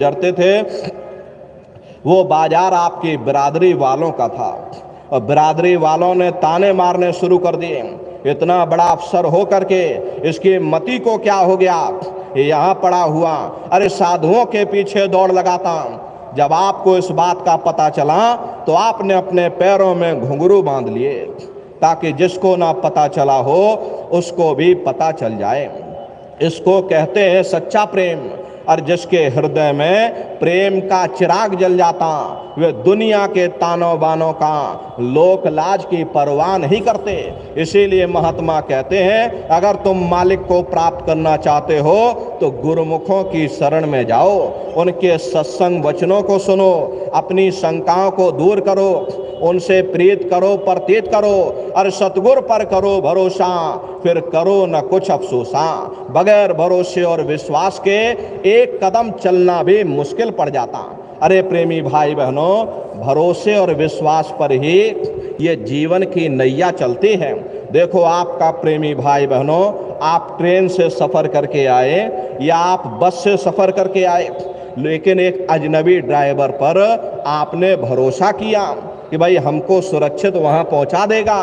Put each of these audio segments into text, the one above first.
गुजरते थे वो बाजार आपकी बिरादरी वालों का था और बिरादरी वालों ने ताने मारने शुरू कर दिए। इतना बड़ा अफसर हो करके इसकी मति को क्या हो गया, ये यहाँ पड़ा हुआ, अरे साधुओं के पीछे दौड़ लगाता। जब आपको इस बात का पता चला तो आपने अपने पैरों में घुंघरू बांध लिए ताकि जिसको ना पता चला हो उसको भी पता चल जाए। इसको कहते हैं सच्चा प्रेम। और जिसके हृदय में प्रेम का चिराग जल जाता वे दुनिया के तानों बानों का लोक लाज की परवाह नहीं करते। इसीलिए महात्मा कहते हैं अगर तुम मालिक को प्राप्त करना चाहते हो तो गुरुमुखों की शरण में जाओ, उनके सत्संग वचनों को सुनो, अपनी शंकाओं को दूर करो, उनसे प्रीत करो, प्रतीत करो और सतगुर पर करो भरोसा, फिर करो न कुछ अफसोसा। बगैर भरोसे और विश्वास के एक कदम चलना भी मुश्किल पड़ जाता। अरे प्रेमी भाई बहनों, भरोसे और विश्वास पर ही ये जीवन की नैया चलती है। देखो आपका प्रेमी भाई बहनों, आप ट्रेन से सफ़र करके आए या आप बस से सफ़र करके आए, लेकिन एक अजनबी ड्राइवर पर आपने भरोसा किया कि भाई हमको सुरक्षित वहाँ पहुँचा देगा।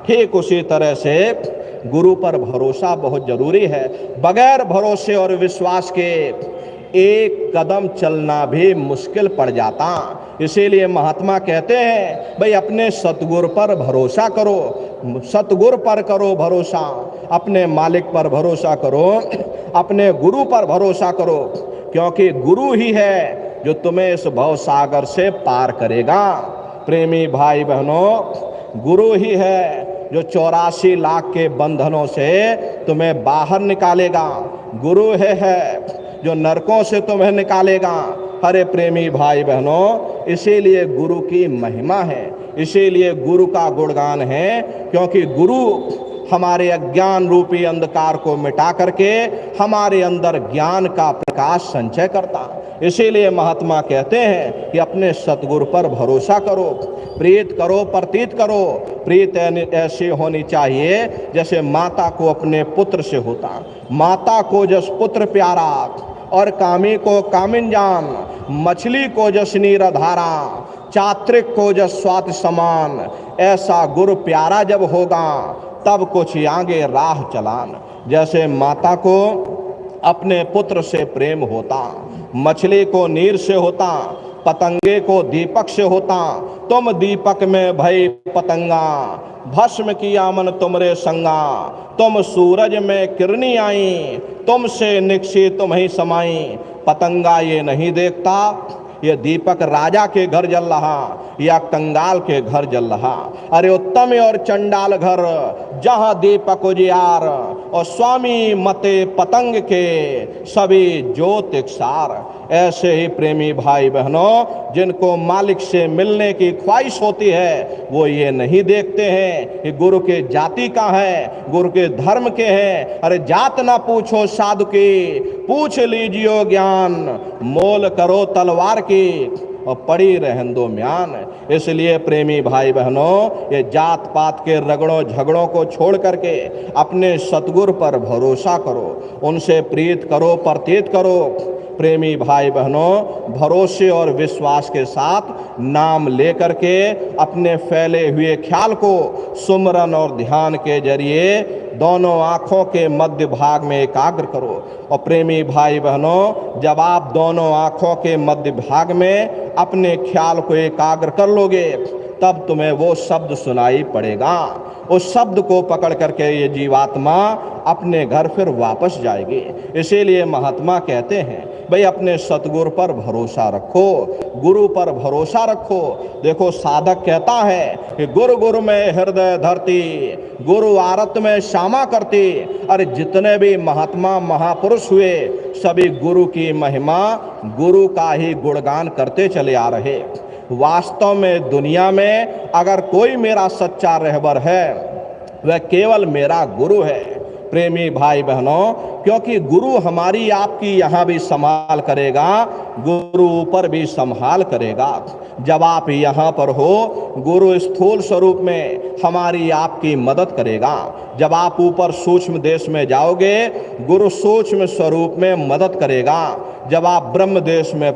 ठीक उसी तरह से गुरु पर भरोसा बहुत जरूरी है। बगैर भरोसे और विश्वास के एक कदम चलना भी मुश्किल पड़ जाता। इसीलिए महात्मा कहते हैं भाई अपने सतगुरु पर भरोसा करो, सतगुरु पर करो भरोसा, अपने मालिक पर भरोसा करो, अपने गुरु पर भरोसा करो, क्योंकि गुरु ही है जो तुम्हें इस भव सागर से पार करेगा। प्रेमी भाई बहनों, गुरु ही है जो 84 लाख के बंधनों से तुम्हें बाहर निकालेगा। गुरु है जो नरकों से तुम्हें निकालेगा। अरे प्रेमी भाई बहनों, इसीलिए गुरु की महिमा है, इसीलिए गुरु का गुणगान है, क्योंकि गुरु हमारे अज्ञान रूपी अंधकार को मिटा करके हमारे अंदर ज्ञान का प्रकाश संचय करता। इसीलिए महात्मा कहते हैं कि अपने सतगुरु पर भरोसा करो, प्रीत करो, प्रतीत करो। प्रीत ऐसी होनी चाहिए जैसे माता को अपने पुत्र से होता, माता को जस पुत्र प्यारा और कामी को कामिन जान, मछली को जस नीर धारा, चात्रिक को जस स्वाति समान। ऐसा गुरु प्यारा जब होगा तब कुछ आगे राह चलान। जैसे माता को अपने पुत्र से प्रेम होता, मछली को नीर से होता, पतंगे को दीपक से होता। तुम दीपक में भई पतंगा, भस्म किया मन तुमरे संगा। तुम सूरज में किरनी आई, तुमसे निकसी तुम ही समाई। पतंगा ये नहीं देखता ये दीपक राजा के घर जल रहा या कंगाल के घर जल रहा। अरे उत्तम और चंडाल घर जहाँ दीपक उजियार, और स्वामी मते पतंग के सभी ज्योत इकसार। ऐसे ही प्रेमी भाई बहनों, जिनको मालिक से मिलने की ख्वाहिश होती है वो ये नहीं देखते हैं कि गुरु के जाति का है, गुरु के धर्म के हैं। अरे जात ना पूछो साधु की, पूछ लीजियो ज्ञान। मोल करो तलवार की और पड़ी रहन दो म्यान। इसलिए प्रेमी भाई बहनों, ये जात पात के रगड़ों झगड़ों को छोड़ करके अपने सतगुरु पर भरोसा करो, उनसे प्रीत करो, प्रतीत करो। प्रेमी भाई बहनों, भरोसे और विश्वास के साथ नाम लेकर के अपने फैले हुए ख्याल को सुमरन और ध्यान के जरिए दोनों आँखों के मध्य भाग में एकाग्र करो। और प्रेमी भाई बहनों, जब आप दोनों आँखों के मध्य भाग में अपने ख्याल को एकाग्र कर लोगे तब तुम्हें वो शब्द सुनाई पड़ेगा। उस शब्द को पकड़ करके ये जीवात्मा अपने घर फिर वापस जाएगी। इसीलिए महात्मा कहते हैं भाई अपने सतगुरु पर भरोसा रखो, गुरु पर भरोसा रखो। देखो साधक कहता है कि गुरु गुरु में हृदय धरती, गुरु आरत में श्यामा करती। अरे जितने भी महात्मा महापुरुष हुए सभी गुरु की महिमा, गुरु का ही गुणगान करते चले आ रहे। वास्तव में दुनिया में अगर कोई मेरा सच्चा रहबर है वह केवल मेरा गुरु है। प्रेमी भाई बहनों, क्योंकि गुरु हमारी आपकी यहाँ भी संभाल करेगा, गुरु ऊपर भी संभाल करेगा। जब आप यहाँ पर हो, गुरु स्थूल स्वरूप में हमारी आपकी मदद करेगा। जब आप ऊपर सूक्ष्म देश में जाओगे, गुरु सूक्ष्म स्वरूप में मदद करेगा। जब आप ब्रह्म देश में